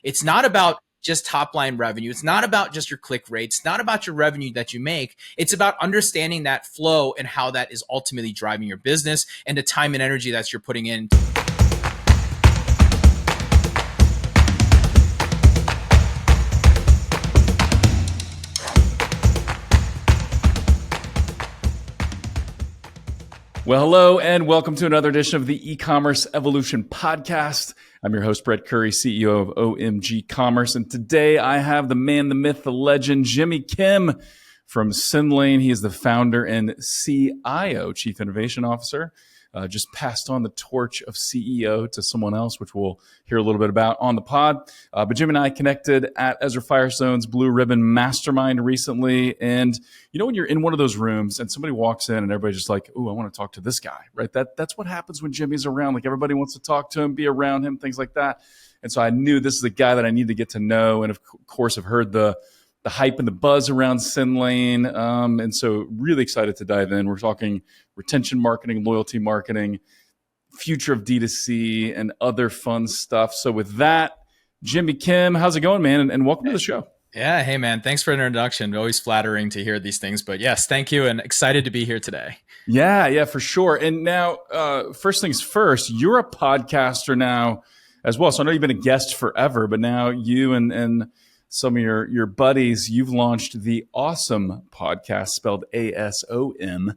It's not about just top line revenue. It's not about just your click rates. It's not about your revenue that you make. It's about understanding that flow and how that is ultimately driving your business and the time and energy that you're putting in. Well, hello, and welcome to another edition of the E-Commerce Evolution Podcast. I'm your host, Brett Curry, CEO of OMG Commerce, and today I have the man, the myth, the legend, Jimmy Kim from Sendlane. He is the founder and CIO, Chief Innovation Officer. Just passed on the torch of CEO to someone else, which we'll hear a little bit about on the pod. But Jim and I connected at Ezra Firestone's Blue Ribbon Mastermind recently. And you know, when you're in one of those rooms and somebody walks in and everybody's just like, "Ooh, I want to talk to this guy," right? That's what happens when Jimmy's around. Like, everybody wants to talk to him, be around him, things like that. And so I knew this is a guy that I need to get to know. And of course, I've heard the hype and the buzz around Sendlane. And so really excited to dive in. We're talking retention marketing, loyalty marketing, future of DTC, and other fun stuff. So with that, Jimmy Kim, how's it going, man? And welcome to the show. Yeah. Hey, man. Thanks for an introduction. Always flattering to hear these things. But yes, thank you. And excited to be here today. Yeah, for sure. And now, first things first, you're a podcaster now as well. So I know you've been a guest forever, but now you and some of your buddies, you've launched the Awesome podcast, spelled ASOM.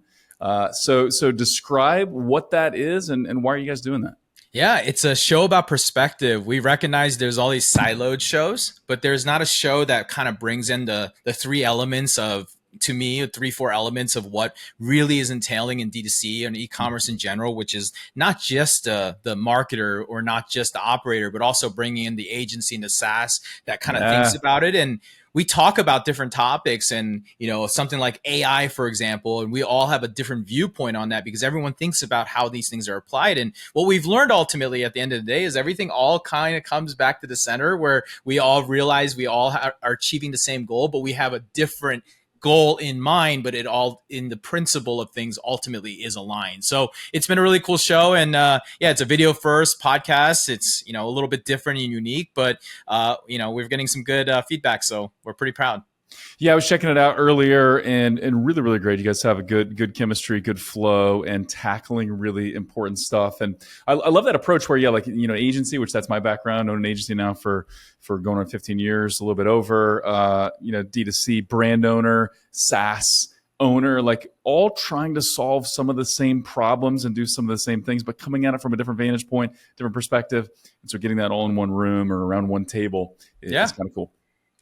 So describe what that is and why are you guys doing that? Yeah, it's a show about perspective. We recognize there's all these siloed shows, but there's not a show that kind of brings in the three elements of, to me, 4 elements of what really is entailing in D2C and e-commerce in general, which is not just the marketer or not just the operator, but also bringing in the agency and the SaaS that kind of thinks about it. And we talk about different topics and, you know, something like AI, for example, and we all have a different viewpoint on that because everyone thinks about how these things are applied. And what we've learned ultimately at the end of the day is everything all kind of comes back to the center where we all realize we all are achieving the same goal, but we have a different goal in mind, but it all in the principle of things ultimately is aligned. So it's been a really cool show. And yeah, it's a video first podcast. It's, you know, a little bit different and unique, but you know, we're getting some good feedback. So we're pretty proud. Yeah, I was checking it out earlier and really, really great. You guys have a good chemistry, good flow, and tackling really important stuff. And I love that approach where, yeah, like, you know, agency, which that's my background, own an agency now for going on 15 years, a little bit over, you know, D2C brand owner, SaaS owner, like all trying to solve some of the same problems and do some of the same things, but coming at it from a different vantage point, different perspective. And so getting that all in one room or around one table is kind of cool.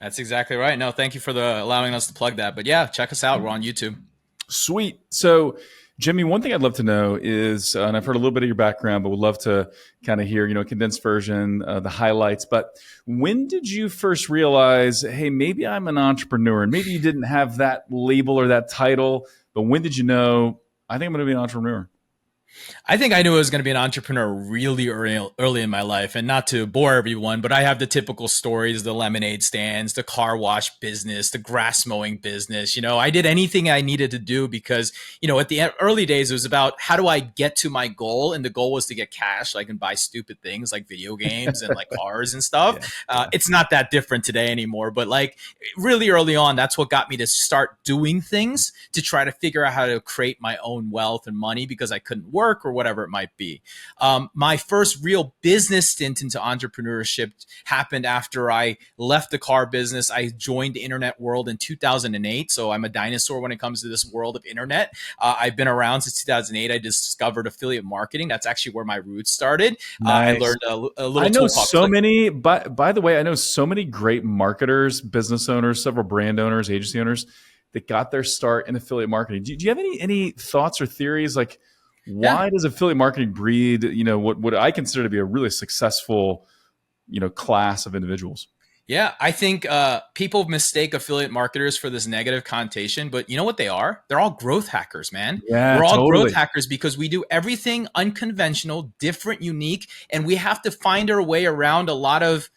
That's exactly right. No, thank you for allowing us to plug that. But yeah, check us out. We're on YouTube. Sweet. So, Jimmy, one thing I'd love to know is, and I've heard a little bit of your background, but would love to kind of hear, you know, a condensed version, the highlights. But when did you first realize, hey, maybe I'm an entrepreneur? And maybe you didn't have that label or that title, but when did you know, I think I'm going to be an entrepreneur? I think I knew I was going to be an entrepreneur really early in my life, and not to bore everyone, but I have the typical stories, the lemonade stands, the car wash business, the grass mowing business. You know, I did anything I needed to do because, you know, at the early days, it was about how do I get to my goal? And the goal was to get cash so I can buy stupid things like video games and like cars and stuff. It's not that different today anymore, but like really early on, that's what got me to start doing things to try to figure out how to create my own wealth and money because I couldn't work or whatever it might be. My first real business stint into entrepreneurship happened after I left the car business. I joined the internet world in 2008. So I'm a dinosaur when it comes to this world of internet. I've been around since 2008. I discovered affiliate marketing. That's actually where my roots started. Nice. I learned a little I know tool so many, by the way, I know so many great marketers, business owners, several brand owners, agency owners that got their start in affiliate marketing. Do you have any thoughts or theories like, why does affiliate marketing breed, you know, what I consider to be a really successful, you know, class of individuals? Yeah, I think people mistake affiliate marketers for this negative connotation, but you know what they are? They're all growth hackers, man. Yeah, we're all totally. growth hackers because we do everything unconventional, different, unique, and we have to find our way around a lot of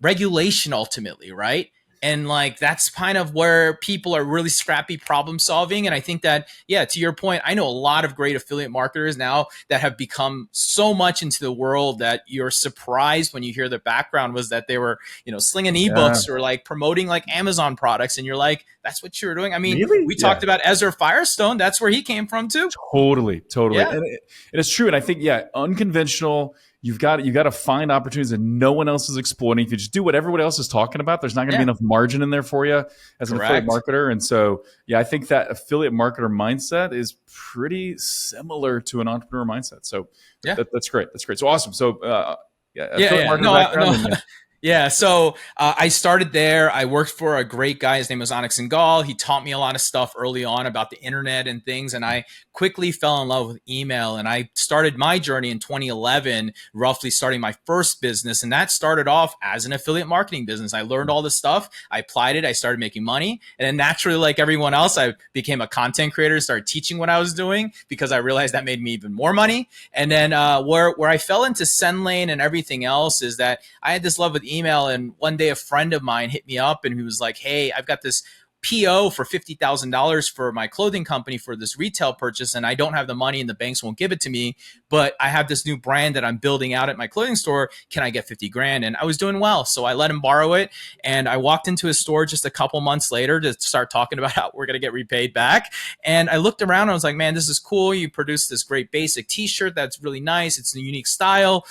regulation ultimately, right? And like that's kind of where people are really scrappy problem solving. And I think that, yeah, to your point, I know a lot of great affiliate marketers now that have become so much into the world that you're surprised when you hear their background was that they were, slinging Yeah. ebooks or like promoting like Amazon products. And you're like, that's what you're doing. I mean, Really? we Yeah. talked about Ezra Firestone. That's where he came from too. Totally, totally, Yeah. and it's true. And I think, yeah, unconventional. You got to find opportunities that no one else is exploiting. If you just do what everyone else is talking about, there's not going to be Yeah. enough margin in there for you as an affiliate Correct. marketer. And so, yeah, I think that affiliate marketer mindset is pretty similar to an entrepreneur mindset. So Yeah. that's great. That's great. So awesome. So yeah, Yeah, affiliate yeah. marketer No, background, no. and yeah, Yeah, so I started there. I worked for a great guy. His name was Onyx Ngal. He taught me a lot of stuff early on about the internet and things. And I quickly fell in love with email. And I started my journey in 2011, roughly starting my first business. And that started off as an affiliate marketing business. I learned all this stuff. I applied it. I started making money. And then naturally, like everyone else, I became a content creator, started teaching what I was doing because I realized that made me even more money. And then where I fell into Sendlane and everything else is that I had this love with email. And one day a friend of mine hit me up and he was like, hey, I've got this PO for $50,000 for my clothing company for this retail purchase. And I don't have the money and the banks won't give it to me, but I have this new brand that I'm building out at my clothing store. Can I get 50 grand? And I was doing well. So I let him borrow it. And I walked into his store just a couple months later to start talking about how we're going to get repaid back. And I looked around and I was like, man, this is cool. You produced this great basic t-shirt. That's really nice. It's a unique style.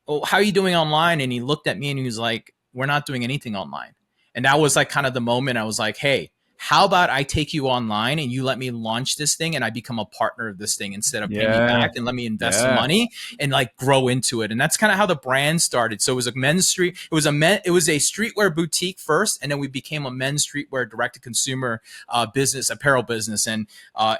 Well, how are you doing online? And he looked at me and he was like, we're not doing anything online. And that was like kind of the moment I was like, hey, how about I take you online and you let me launch this thing and I become a partner of this thing instead of pay me yeah, back and let me invest some yeah, money and like grow into it. And that's kind of how the brand started. So it was a men's street, it was a streetwear boutique first, and then we became a men's streetwear direct to consumer business, apparel business. And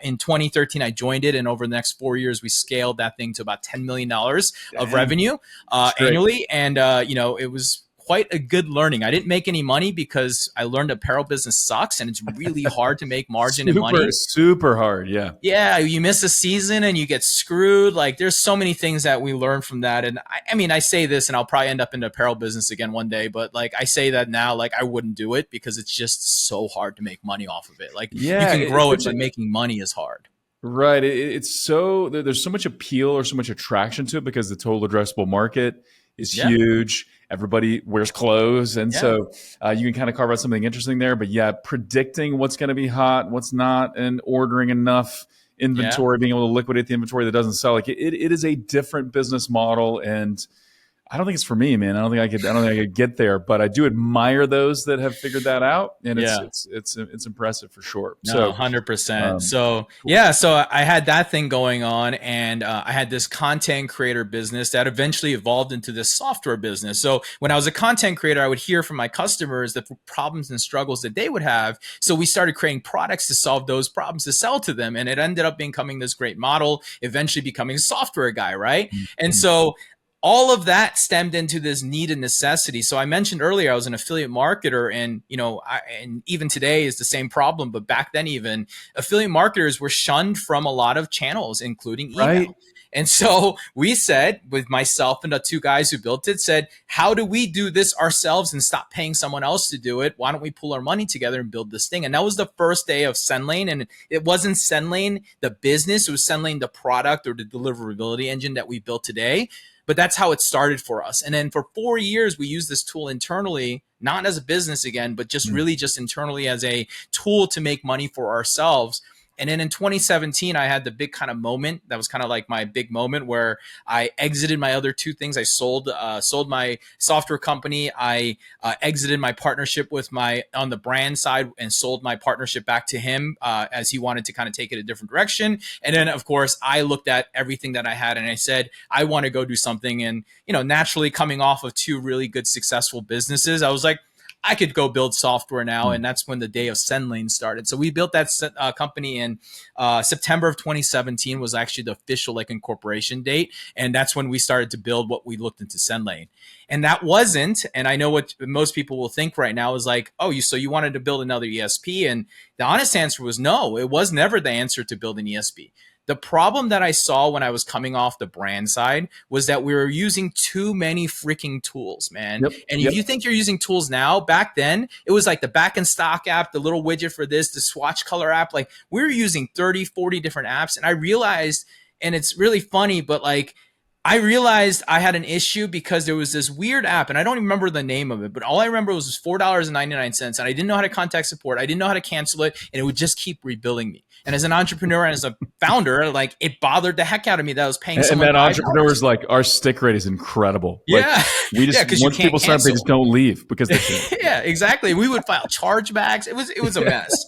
in 2013, I joined it, and over the next 4 years, we scaled that thing to about $10 million of dang, revenue it's great. annually. And it was quite a good learning. I didn't make any money because I learned apparel business sucks and it's really hard to make margin and Super, money. super hard. Yeah. Yeah, you miss a season and you get screwed. Like there's so many things that we learn from that. And I mean, I say this and I'll probably end up in the apparel business again one day, but like I say that now, like I wouldn't do it because it's just so hard to make money off of it. Like you Yeah, can it's grow it, such but a making money is hard. right. It's so there's so much appeal or so much attraction to it because the total addressable market is Yeah. huge. Everybody wears clothes, and Yeah. so you can kind of carve out something interesting there. But yeah, predicting what's going to be hot, what's not, and ordering enough Yeah. inventory, being able to liquidate the inventory that doesn't sell, like it is a different business model, and I don't think it's for me, man. I don't think I could get there, but I do admire those that have figured that out, and Yeah. it's impressive for sure. No, So, 100%. um, So, cool. yeah, so I had that thing going on, and I had this content creator business that eventually evolved into this software business. So, when I was a content creator, I would hear from my customers the problems and struggles that they would have. So, we started creating products to solve those problems to sell to them. And it ended up becoming this great model, eventually becoming a software guy, right? And Mhm. so, all of that stemmed into this need and necessity. So I mentioned earlier I was an affiliate marketer, and and even today is the same problem. But back then, even affiliate marketers were shunned from a lot of channels, including Right? email. And so we said, with myself and the two guys who built it, said, how do we do this ourselves and stop paying someone else to do it? Why don't we pull our money together and build this thing? And that was the first day of Sendlane. And it wasn't Sendlane, the business, it was Sendlane, the product or the deliverability engine that we built today. But that's how it started for us. And then for 4 years, we used this tool internally, not as a business again, but just really just internally as a tool to make money for ourselves. And then in 2017, I had the big kind of moment. That was kind of like my big moment where I exited my other two things. I sold my software company. I exited my partnership with my on the brand side and sold my partnership back to him as he wanted to kind of take it a different direction. And then, of course, I looked at everything that I had and I said, I want to go do something. And naturally, coming off of two really good, successful businesses, I was like, I could go build software now. And that's when the day of Sendlane started. So we built that company in September of 2017 was actually the official like incorporation date. And that's when we started to build what we looked into Sendlane. And that wasn't, and I know what most people will think right now is like, oh, so you wanted to build another ESP? And the honest answer was no, it was never the answer to build an ESP. The problem that I saw when I was coming off the brand side was that we were using too many freaking tools, man. Yep. And if Yep. you think you're using tools now, back then it was like the back in stock app, the little widget for this, the swatch color app. Like we were using 30, 40 different apps. And I realized, and it's really funny, but like I realized I had an issue because there was this weird app, and I don't even remember the name of it, but all I remember was $4.99, and I didn't know how to contact support. I didn't know how to cancel it, and it would just keep rebilling me. And as an entrepreneur and as a founder, like it bothered the heck out of me that I was paying And someone that entrepreneur $5. is like, our stick rate is incredible. Like Yeah, we just yeah, because you once can't people sign up, they cancel. just don't leave because they can't. Yeah, exactly. We would file chargebacks. It was a mess.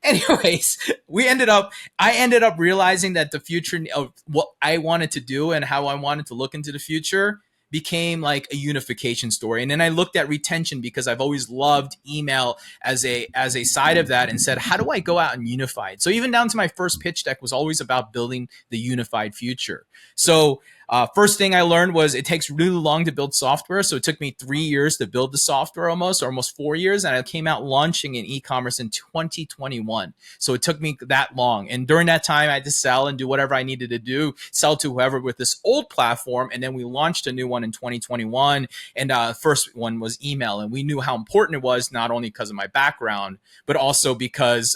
Anyways, I ended up realizing that the future of what I wanted to do and how I wanted to look into the future became like a unification story. And then I looked at retention because I've always loved email as a side of that, and said, how do I go out and unify it? So even down to my first pitch deck was always about building the unified future. So first thing I learned was it takes really long to build software. So it took me 3 years to build the software, almost 4 years. And I came out launching in e-commerce in 2021. So it took me that long. And during that time, I had to sell and do whatever I needed to do, sell to whoever with this old platform. And then we launched a new one in 2021. And first one was email. And we knew how important it was, not only because of my background, but also because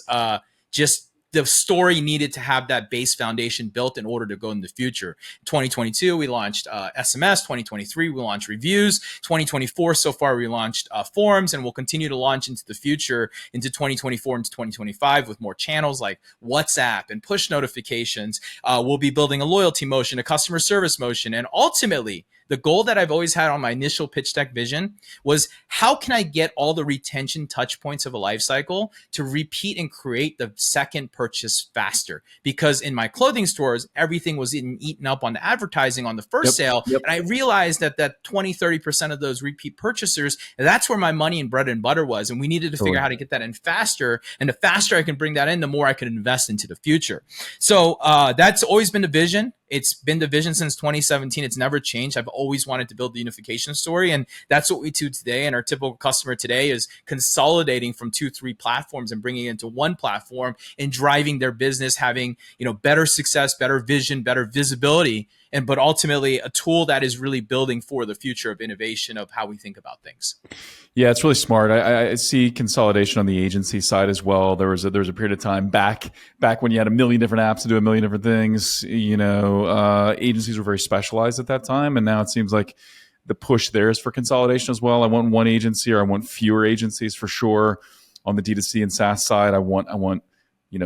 just the story needed to have that base foundation built in order to go in the future. 2022, we launched SMS. 2023, we launched reviews. 2024, so far, we launched forums, and we'll continue to launch into the future, into 2024 into 2025 with more channels like WhatsApp and push notifications. We'll be building a loyalty motion, a customer service motion, and ultimately, the goal that I've always had on my initial pitch deck vision was, how can I get all the retention touch points of a life cycle to repeat and create the second purchase faster? Because in my clothing stores, everything was eaten up on the advertising on the first sale. Yep. And I realized that 20, 30% of those repeat purchasers, that's where my money and bread and butter was. And we needed to figure out how to get that in faster. And the faster I can bring that in, the more I can invest into the future. So that's always been the vision. It's been the vision since 2017. It's never changed. I've always wanted to build the unification story, and that's what we do today. And our typical customer today is consolidating from 2-3 platforms and bringing it into one platform and driving their business, having better success, better vision, better visibility, but ultimately a tool that is really building for the future of innovation of how we think about things. Yeah, it's really smart. I see consolidation on the agency side as well. There was a period of time back when you had a million different apps to do a million different things. Agencies were very specialized at that time, and now it seems like the push there is for consolidation as well. I want one agency, or I want fewer agencies for sure. On the D2C and SaaS side, I want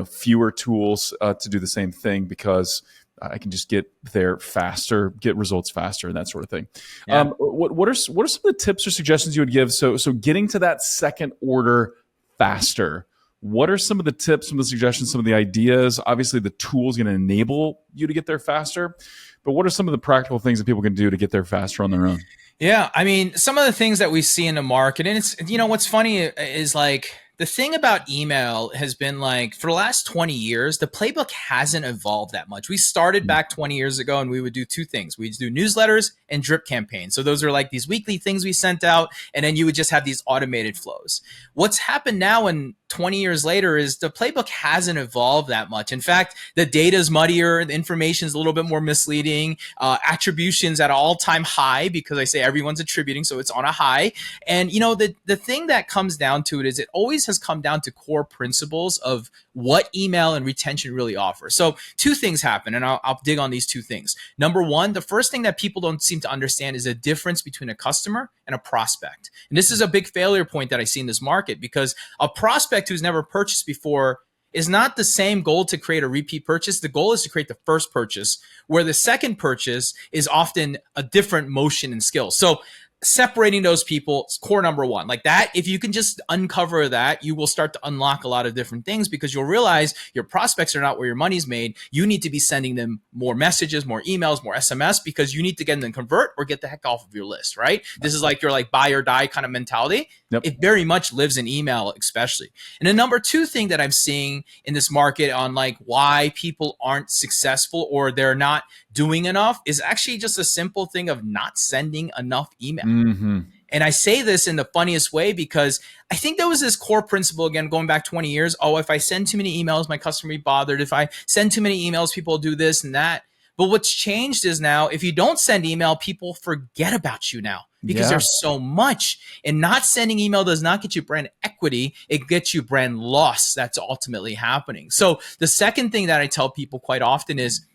fewer tools to do the same thing, because I can just get there faster, get results faster, and that sort of thing. Yeah. What are some of the tips or suggestions you would give? So getting to that second order faster. What are some of the tips, some of the suggestions, some of the ideas? Obviously, the tool is going to enable you to get there faster, but what are some of the practical things that people can do to get there faster on their own? Yeah, I mean, some of the things that we see in the market, and it's what's funny is like, the thing about email has been like, for the last 20 years, the playbook hasn't evolved that much. We started back 20 years ago, and we would do two things. We'd do newsletters and drip campaigns. So those are like these weekly things we sent out, and then you would just have these automated flows. What's happened now, and 20 years later, is the playbook hasn't evolved that much. In fact, the data is muddier, the information is a little bit more misleading, attributions at an all-time high, because I say everyone's attributing, so it's on a high. And the thing that comes down to it is, it always has come down to core principles of what email and retention really offer. So two things happen, and I'll dig on these two things. Number one, the first thing that people don't seem to understand is the difference between a customer and a prospect. And this is a big failure point that I see in this market, because a prospect who's never purchased before is not the same goal to create a repeat purchase. The goal is to create the first purchase, where the second purchase is often a different motion and skill. So separating those people is core number one. Like that, if you can just uncover that, you will start to unlock a lot of different things, because you'll realize your prospects are not where your money's made. You need to be sending them more messages, more emails, more SMS, because you need to get them to convert or get the heck off of your list, right? This is like your buy or die kind of mentality. Yep. It very much lives in email, especially. And the number two thing that I'm seeing in this market on why people aren't successful or they're not doing enough is actually just a simple thing of not sending enough email. Mm-hmm. And I say this in the funniest way because I think there was this core principle, again, going back 20 years. Oh, if I send too many emails, my customer will be bothered. If I send too many emails, people will do this and that. But what's changed is now, if you don't send email, people forget about you now because Yeah. there's so much. And not sending email does not get you brand equity. It gets you brand loss. That's ultimately happening. So the second thing that I tell people quite often is,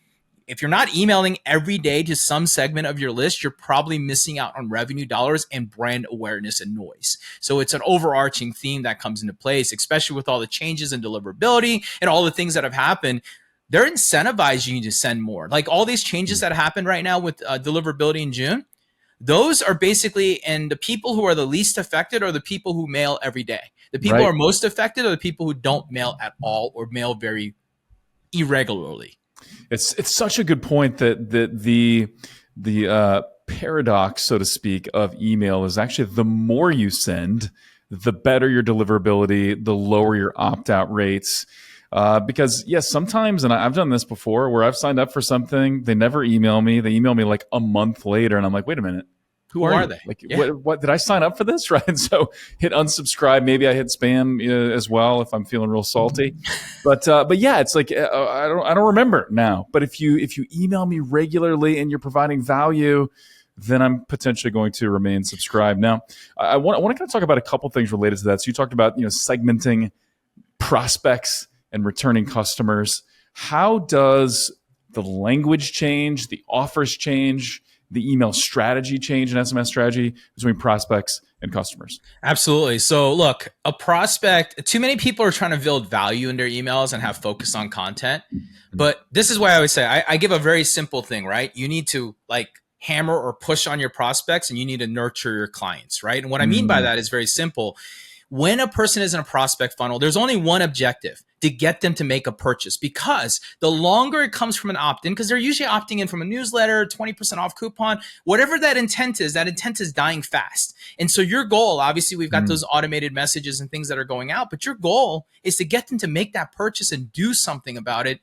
if you're not emailing every day to some segment of your list, you're probably missing out on revenue dollars and brand awareness and noise. So it's an overarching theme that comes into place, especially with all the changes in deliverability and all the things that have happened. They're incentivizing you to send more. Like all these changes that happen right now with deliverability in June, those are basically, and the people who are the least affected are the people who mail every day. The people who are most affected are the people who don't mail at all or mail very irregularly. It's such a good point that the paradox, so to speak, of email is actually the more you send, the better your deliverability, the lower your opt-out rates. Because yes, sometimes, and I've done this before, where I've signed up for something, they never email me. They email me like a month later, and I'm like, wait a minute. Who are you? They? Like, what did I sign up for this? Right. And so hit unsubscribe. Maybe I hit spam as well if I'm feeling real salty. But yeah, it's like I don't remember now. But if you email me regularly and you're providing value, then I'm potentially going to remain subscribed. Now, I want to kind of talk about a couple things related to that. So you talked about segmenting prospects and returning customers. How does the language change, the offers change, the email strategy change and SMS strategy between prospects and customers? Absolutely. So look, a prospect, too many people are trying to build value in their emails and have focus on content. But this is why I always say, I give a very simple thing, right? You need to hammer or push on your prospects and you need to nurture your clients, right? And what I mean by that is very simple. When a person is in a prospect funnel, there's only one objective: to get them to make a purchase, because the longer it comes from an opt-in, because they're usually opting in from a newsletter, 20% off coupon, whatever that intent is dying fast. And so your goal, obviously we've got those automated messages and things that are going out, but your goal is to get them to make that purchase and do something about it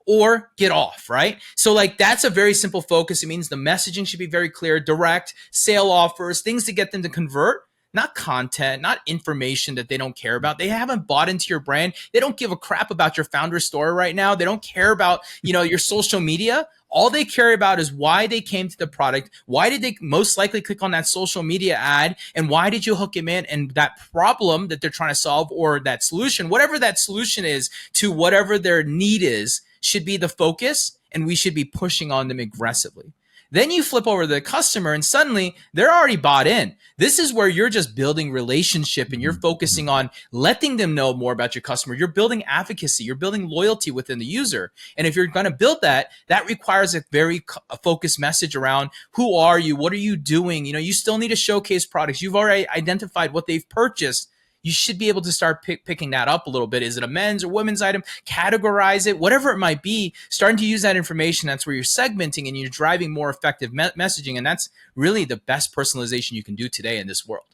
or get off, right? So that's a very simple focus. It means the messaging should be very clear, direct, sale offers, things to get them to convert. Not content, not information that they don't care about. They haven't bought into your brand. They don't give a crap about your founder story right now. They don't care about, your social media. All they care about is why they came to the product. Why did they most likely click on that social media ad? And why did you hook them in? And that problem that they're trying to solve, or that solution, whatever that solution is to whatever their need is, should be the focus. And we should be pushing on them aggressively. Then you flip over to the customer and suddenly they're already bought in. This is where you're just building relationship and you're focusing on letting them know more about your customer. You're building advocacy. You're building loyalty within the user. And if you're going to build that, that requires a very focused message around who are you? What are you doing? You still need to showcase products. You've already identified what they've purchased. You should be able to start picking that up a little bit. Is it a men's or women's item? Categorize it, whatever it might be. Starting to use that information, that's where you're segmenting and you're driving more effective messaging. And that's really the best personalization you can do today in this world.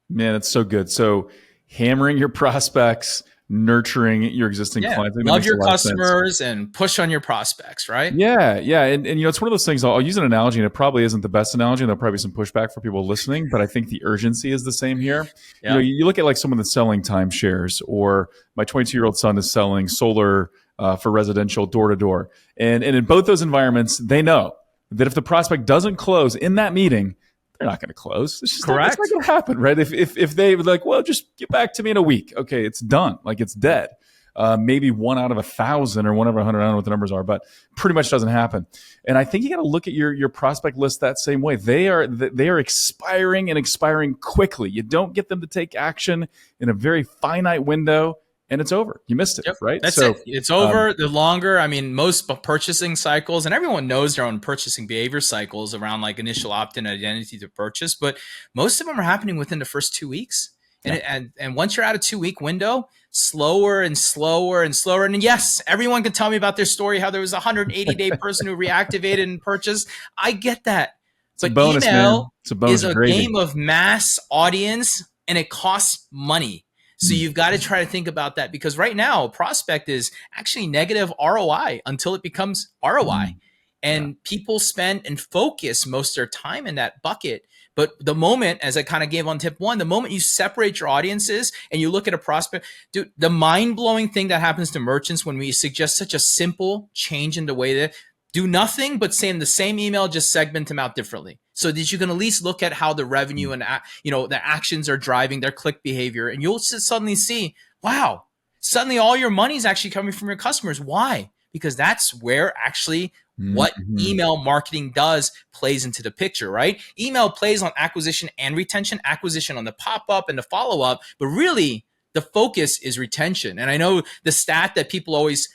Man, it's so good. So hammering your prospects, nurturing your existing clients. Love your customers and push on your prospects, right? Yeah. And it's one of those things. I'll use an analogy, and it probably isn't the best analogy, and there'll probably be some pushback for people listening, but I think the urgency is the same here. Yeah. You look at someone that's selling timeshares, or my 22-year-old son is selling solar for residential door to door. And in both those environments, they know that if the prospect doesn't close in that meeting, they're not going to close. It's just correct. It's not going to happen, right? If they were like, well, just get back to me in a week. Okay, it's done. It's dead. Maybe 1 out of 1,000 or 1 out of 100. I don't know what the numbers are, but pretty much doesn't happen. And I think you got to look at your prospect list that same way. They are expiring and expiring quickly. You don't get them to take action in a very finite window, and it's over. You missed it, right? That's it. It's over. The longer, most purchasing cycles, and everyone knows their own purchasing behavior cycles around initial opt-in identity to purchase, but most of them are happening within the first 2 weeks. And once you're out of 2-week window, slower and slower and slower. And yes, everyone can tell me about their story, how there was a 180-day person who reactivated and purchased. I get that. But bonus, email is a gravy. game of mass audience, and it costs money. So you've got to try to think about that, because right now a prospect is actually negative ROI until it becomes ROI. And people spend and focus most of their time in that bucket. But the moment, as I kind of gave on tip one, the moment you separate your audiences and you look at a prospect, dude, the mind-blowing thing that happens to merchants when we suggest such a simple change in the way that do nothing but say in the same email, just segment them out differently. So that you can at least look at how the revenue and the actions are driving their click behavior. And you'll suddenly see, wow, suddenly all your money is actually coming from your customers. Why? Because that's where actually what email marketing does plays into the picture, right? Email plays on acquisition and retention, acquisition on the pop-up and the follow-up, but really the focus is retention. And I know the stat that people always,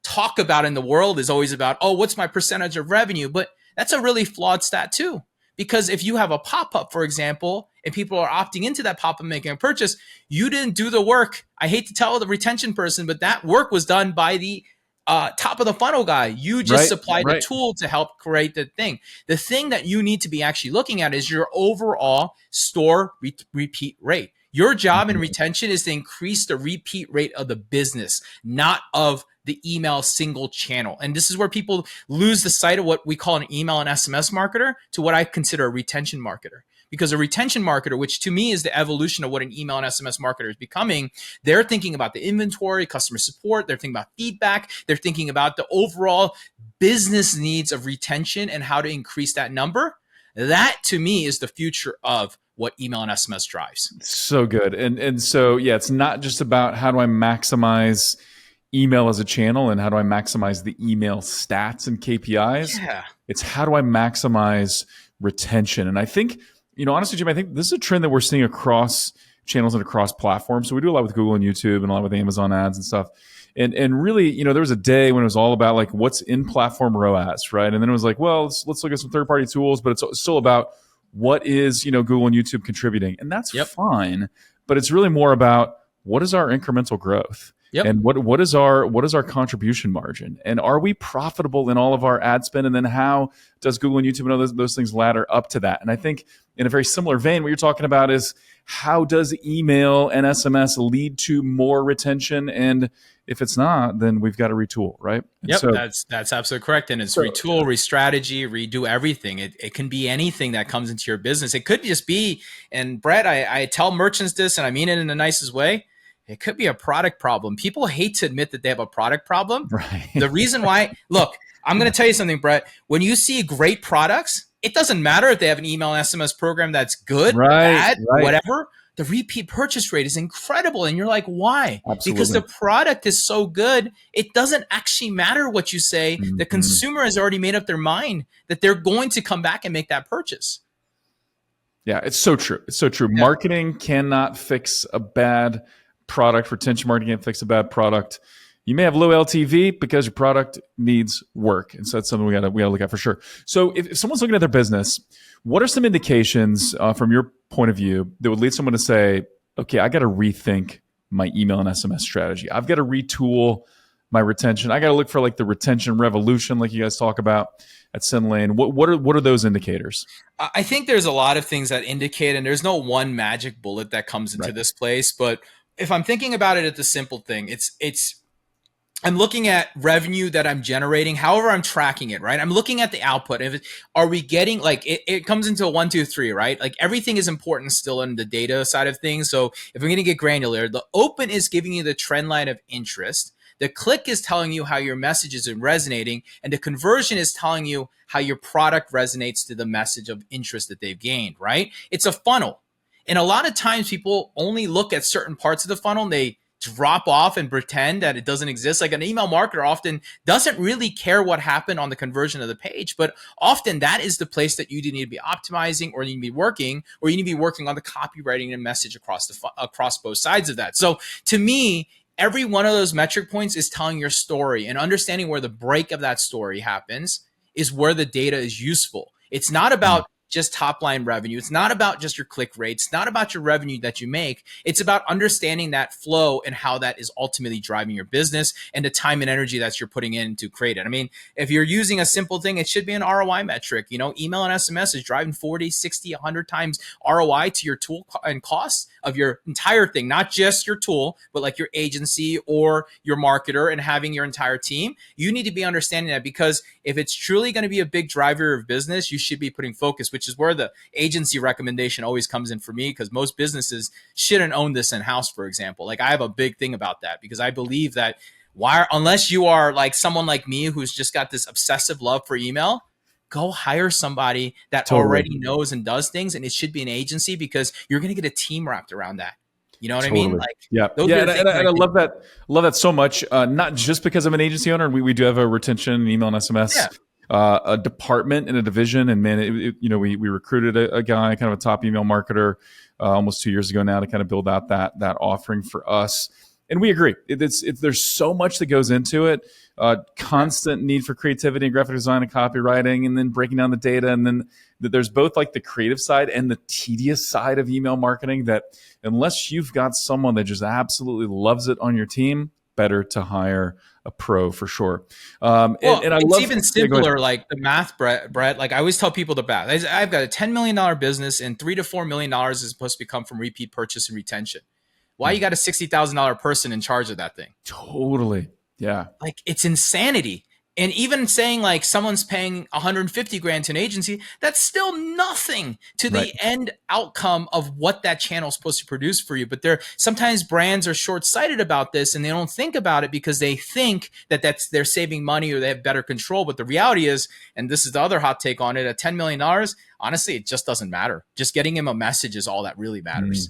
talk about in the world is always about, oh, what's my percentage of revenue? But that's a really flawed stat too. Because if you have a pop-up, for example, and people are opting into that pop-up making a purchase, you didn't do the work. I hate to tell the retention person, but that work was done by the top of the funnel guy. You just supplied a tool to help create the thing. The thing that you need to be actually looking at is your overall store repeat rate. Your job in retention is to increase the repeat rate of the business, not of the email single channel. And this is where people lose the sight of what we call an email and SMS marketer to what I consider a retention marketer. Because a retention marketer, which to me is the evolution of what an email and SMS marketer is becoming, they're thinking about the inventory, customer support, they're thinking about feedback, they're thinking about the overall business needs of retention and how to increase that number. That to me is the future of what email and SMS drives. So good. And so, yeah, it's not just about how do I maximize email as a channel and how do I maximize the email stats and KPIs. Yeah. It's how do I maximize retention. And I think, honestly, Jim, I think this is a trend that we're seeing across channels and across platforms. So we do a lot with Google and YouTube and a lot with Amazon ads and stuff. And really, there was a day when it was all about like what's in platform ROAS, right? And then it was like, well, let's look at some third-party tools, but it's still about what is, Google and YouTube contributing. And that's fine, but it's really more about what is our incremental growth? And what is our contribution margin? And are we profitable in all of our ad spend? And then how does Google and YouTube and all those things ladder up to that? And I think in a very similar vein, what you're talking about is how does email and SMS lead to more retention? And if it's not, then we've got to retool, right? Yep, so, that's absolutely correct. And it's retool, re-strategy, redo everything. It can be anything that comes into your business. It could just be, and Brett, I tell merchants this, and I mean it in the nicest way, it could be a product problem. People hate to admit that they have a product problem. Right. The reason why, look, I'm going to tell you something, Brett. When you see great products, it doesn't matter if they have an email and SMS program that's good, bad, whatever. The repeat purchase rate is incredible. And you're like, why? Absolutely. Because the product is so good, it doesn't actually matter what you say. The consumer has already made up their mind that they're going to come back and make that purchase. Yeah, it's so true. It's so true. Yeah. Marketing cannot fix a bad product. Retention marketing can't fix a bad product. You may have low LTV because your product needs work. And so that's something we gotta look at for sure. So if someone's looking at their business, what are some indications from your point of view that would lead someone to say, okay, I got to rethink my email and SMS strategy. I've got to retool my retention. I got to look for like the retention revolution, like you guys talk about at Sendlane. What are those indicators? I think there's a lot of things that indicate, and there's no one magic bullet that comes into this place. But if I'm thinking about it at the simple thing, it's I'm looking at revenue that I'm generating, however I'm tracking it, right? I'm looking at the output. Are we getting, like, it comes into a 1, 2, 3, right? Like everything is important still in the data side of things. So if I'm going to get granular, the open is giving you the trend line of interest. The click is telling you how your message is resonating, and the conversion is telling you how your product resonates to the message of interest that they've gained, right? It's a funnel. And a lot of times people only look at certain parts of the funnel and they drop off and pretend that it doesn't exist. Like an email marketer often doesn't really care what happened on the conversion of the page, but often that is the place that you need to be optimizing, or you need to be working, or you need to be working on the copywriting and message across both sides of that. So to me, every one of those metric points is telling your story, and understanding where the break of that story happens is where the data is useful. It's not about just top line revenue. It's not about just your click rates. It's not about your revenue that you make. It's about understanding that flow and how that is ultimately driving your business and the time and energy that you're putting in to create it. I mean, if you're using a simple thing, it should be an ROI metric. You know, email and SMS is driving 40, 60, 100 times ROI to your tool and costs of your entire thing, not just your tool, but like your agency or your marketer and having your entire team. You need to be understanding that, because if it's truly going to be a big driver of business, you should be putting focus, which is where the agency recommendation always comes in for me, because most businesses shouldn't own this in-house, for example. Like I have a big thing about that, because I believe that unless you are like someone like me who's just got this obsessive love for email, go hire somebody that Totally. already knows and does things. And it should be an agency, because you're going to get a team wrapped around that. You know what I mean? Totally. Like Yeah. those Yeah. are And, the things I love that. Love that so much. Not just because I'm an agency owner. We do have a retention, email and SMS, a department and a division. And man, we recruited a guy, kind of a top email marketer, almost 2 years ago now, to kind of build out that offering for us. And we agree. There's so much that goes into it. Constant need for creativity and graphic design and copywriting, and then breaking down the data. And then there's both like the creative side and the tedious side of email marketing, that unless you've got someone that just absolutely loves it on your team, better to hire a pro for sure. And I it's love even simpler, like the math, Brett. Like I always tell people the math. I've got a $10 million business, and $3 to $4 million is supposed to come from repeat purchase and retention. Why you got a $60,000 person in charge of that thing? Totally. Yeah. Like it's insanity. And even saying like someone's paying 150 grand to an agency, that's still nothing to the end outcome of what that channel is supposed to produce for you. But sometimes brands are short-sighted about this, and they don't think about it because they think that they're saving money or they have better control. But the reality is, and this is the other hot take on it, at $10 million, honestly, it just doesn't matter. Just getting him a message is all that really matters.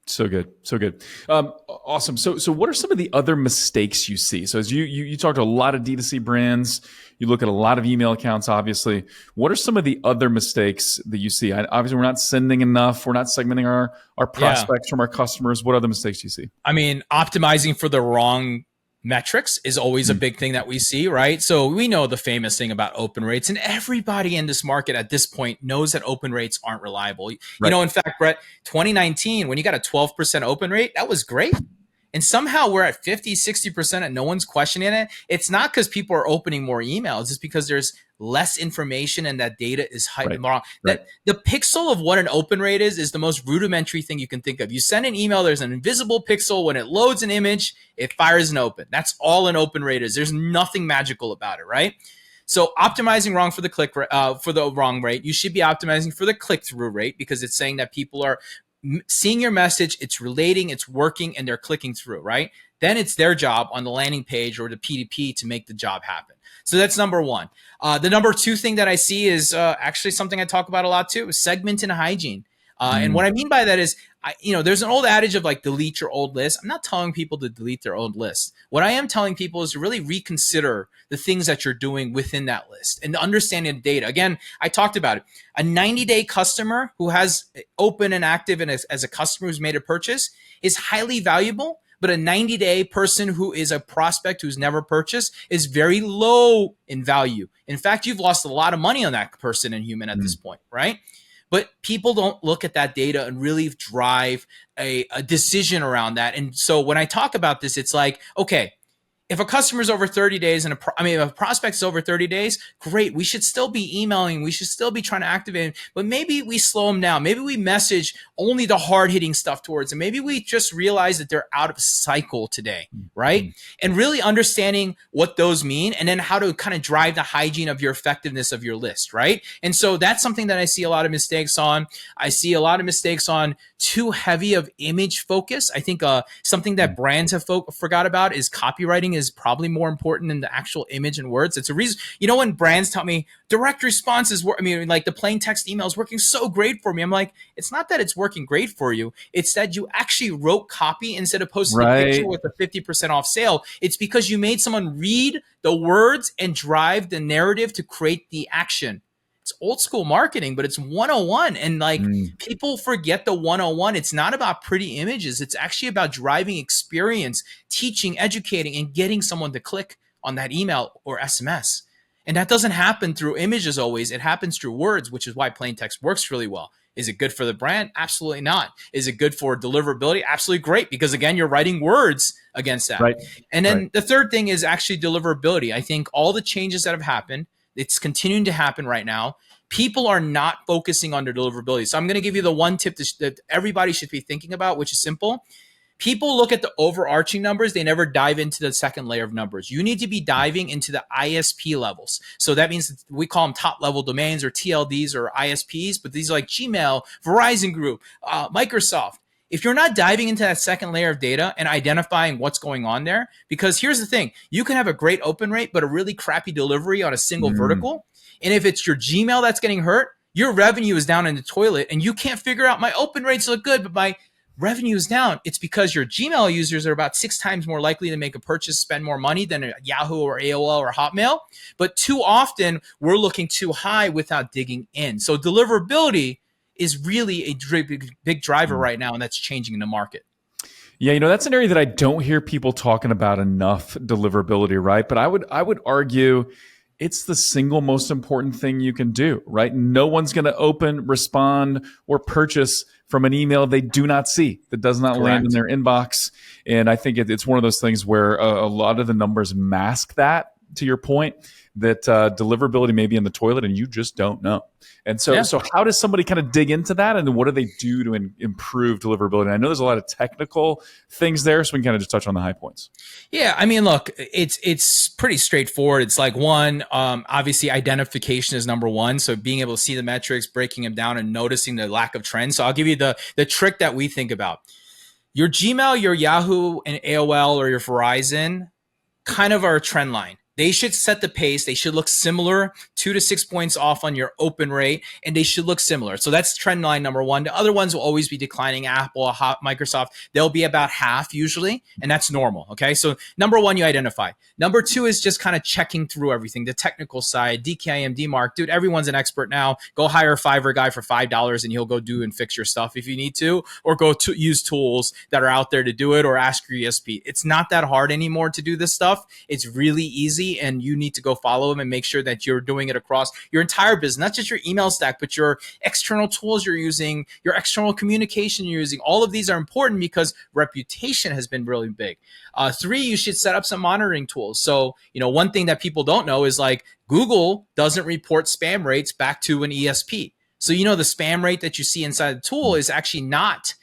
So good. So good. Awesome. So what are some of the other mistakes you see? So as you talk to a lot of D2C brands, you look at a lot of email accounts, obviously. What are some of the other mistakes that you see? Obviously, we're not sending enough. We're not segmenting our prospects from our customers. What other mistakes do you see? I mean, optimizing for the wrong metrics is always a big thing that we see, right? So we know the famous thing about open rates, and everybody in this market at this point knows that open rates aren't reliable. You know, in fact, Brett, 2019, when you got a 12% open rate, that was great. And somehow we're at 50, 60% and no one's questioning it. It's not because people are opening more emails. It's because there's less information and that data is wrong. That the pixel of what an open rate is the most rudimentary thing you can think of. You send an email, there's an invisible pixel. When it loads an image, it fires an open. That's all an open rate is. There's nothing magical about it, right? So optimizing wrong for the wrong rate. You should be optimizing for the click-through rate, because it's saying that people are seeing your message, it's relating, it's working, and they're clicking through, right? Then it's their job on the landing page or the PDP to make the job happen. So that's number one. The number two thing that I see is actually something I talk about a lot too, is segment and hygiene. And what I mean by that is, there's an old adage of like delete your old list. I'm not telling people to delete their old list. What I am telling people is to really reconsider the things that you're doing within that list and understanding the data. Again, I talked about it. A 90-day customer who has open and active and as a customer who's made a purchase is highly valuable. But a 90-day person who is a prospect who's never purchased is very low in value. In fact, you've lost a lot of money on that person and human at this point, right? But people don't look at that data and really drive a decision around that. And so when I talk about this, it's like, okay, if a customer's over 30 days and if a prospect's over 30 days, great. We should still be emailing. We should still be trying to activate them. But maybe we slow them down. Maybe we message only the hard hitting stuff towards them. Maybe we just realize that they're out of cycle today, right? And really understanding what those mean, and then how to kind of drive the hygiene of your effectiveness of your list, right? And so that's something that I see a lot of mistakes on. I see a lot of mistakes on too heavy of image focus. I think something that brands have forgot about is copywriting is probably more important than the actual image and words. It's a reason, when brands tell me direct response is, like the plain text email is working so great for me. I'm like, it's not that it's working great for you. It's that you actually wrote copy instead of posting a picture with a 50% off sale. It's because you made someone read the words and drive the narrative to create the action. It's old school marketing, but it's 101. And like people forget the 101. It's not about pretty images. It's actually about driving experience, teaching, educating, and getting someone to click on that email or SMS. And that doesn't happen through images always. It happens through words, which is why plain text works really well. Is it good for the brand? Absolutely not. Is it good for deliverability? Absolutely great, because again, you're writing words against that. Right. And then the third thing is actually deliverability. I think all the changes that have happened, it's continuing to happen right now. People are not focusing on their deliverability. So I'm going to give you the one tip that everybody should be thinking about, which is simple. People look at the overarching numbers. They never dive into the second layer of numbers. You need to be diving into the ISP levels. So that means we call them top level domains or TLDs or ISPs, but these are like Gmail, Verizon Group, Microsoft. If you're not diving into that second layer of data and identifying what's going on there, because here's the thing, you can have a great open rate, but a really crappy delivery on a single vertical. And if it's your Gmail that's getting hurt, your revenue is down in the toilet and you can't figure out my open rates look good, but my revenue is down. It's because your Gmail users are about 6 times more likely to make a purchase, spend more money than a Yahoo or AOL or Hotmail. But too often we're looking too high without digging in. So deliverability is really a big driver right now, and that's changing in the market. Yeah, that's an area that I don't hear people talking about enough, deliverability, right? But I would argue it's the single most important thing you can do, right? No one's going to open, respond, or purchase from an email they do not see, that does not land in their inbox. And I think it's one of those things where a lot of the numbers mask that, to your point, that deliverability may be in the toilet and you just don't know. And so how does somebody kind of dig into that, and then what do they do to improve deliverability? And I know there's a lot of technical things there, so we can kind of just touch on the high points. Yeah, I mean, look, it's pretty straightforward. It's like one, obviously identification is number one. So being able to see the metrics, breaking them down, and noticing the lack of trends. So I'll give you the trick that we think about. Your Gmail, your Yahoo, and AOL, or your Verizon kind of are a trend line. They should set the pace. They should look similar, 2 to 6 points off on your open rate, and they should look similar. So that's trend line number one. The other ones will always be declining. Apple, Microsoft, they'll be about half usually, and that's normal. Okay, so number one, you identify. Number two is just kind of checking through everything, the technical side, DKIM, DMARC. Dude, everyone's an expert now. Go hire a Fiverr guy for $5 and he'll go do and fix your stuff if you need to, or go to use tools that are out there to do it, or ask your ESP. It's not that hard anymore to do this stuff. It's really easy. And you need to go follow them and make sure that you're doing it across your entire business, not just your email stack, but your external tools you're using, your external communication you're using. All of these are important because reputation has been really big. Three, you should set up some monitoring tools. So, one thing that people don't know is like Google doesn't report spam rates back to an ESP. So, the spam rate that you see inside the tool is actually not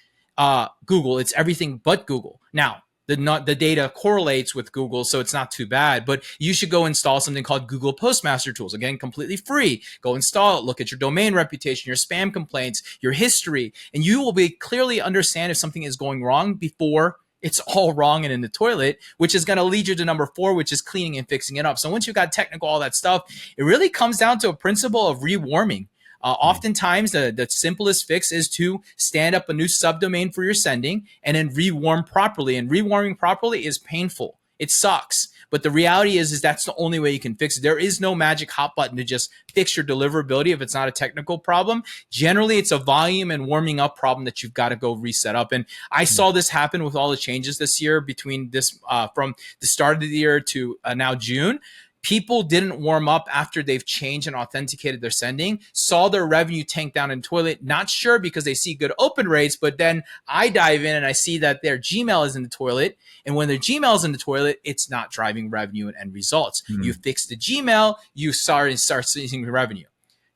Google. It's everything but Google. Now, the data correlates with Google, so it's not too bad. But you should go install something called Google Postmaster Tools. Again, completely free. Go install it. Look at your domain reputation, your spam complaints, your history, and you will be clearly understand if something is going wrong before it's all wrong and in the toilet, which is going to lead you to number 4, which is cleaning and fixing it up. So once you've got technical, all that stuff, it really comes down to a principle of rewarming. Oftentimes, the simplest fix is to stand up a new subdomain for your sending and then rewarm properly. And rewarming properly is painful. It sucks. But the reality is that's the only way you can fix it. There is no magic hot button to just fix your deliverability if it's not a technical problem. Generally, it's a volume and warming up problem that you've got to go reset up. And I saw this happen with all the changes this year between this from the start of the year to now June. People didn't warm up after they've changed and authenticated their sending, saw their revenue tank down in toilet, not sure because they see good open rates, but then I dive in and I see that their Gmail is in the toilet. And when their Gmail is in the toilet, it's not driving revenue and end results. You fix the Gmail, you start seeing revenue.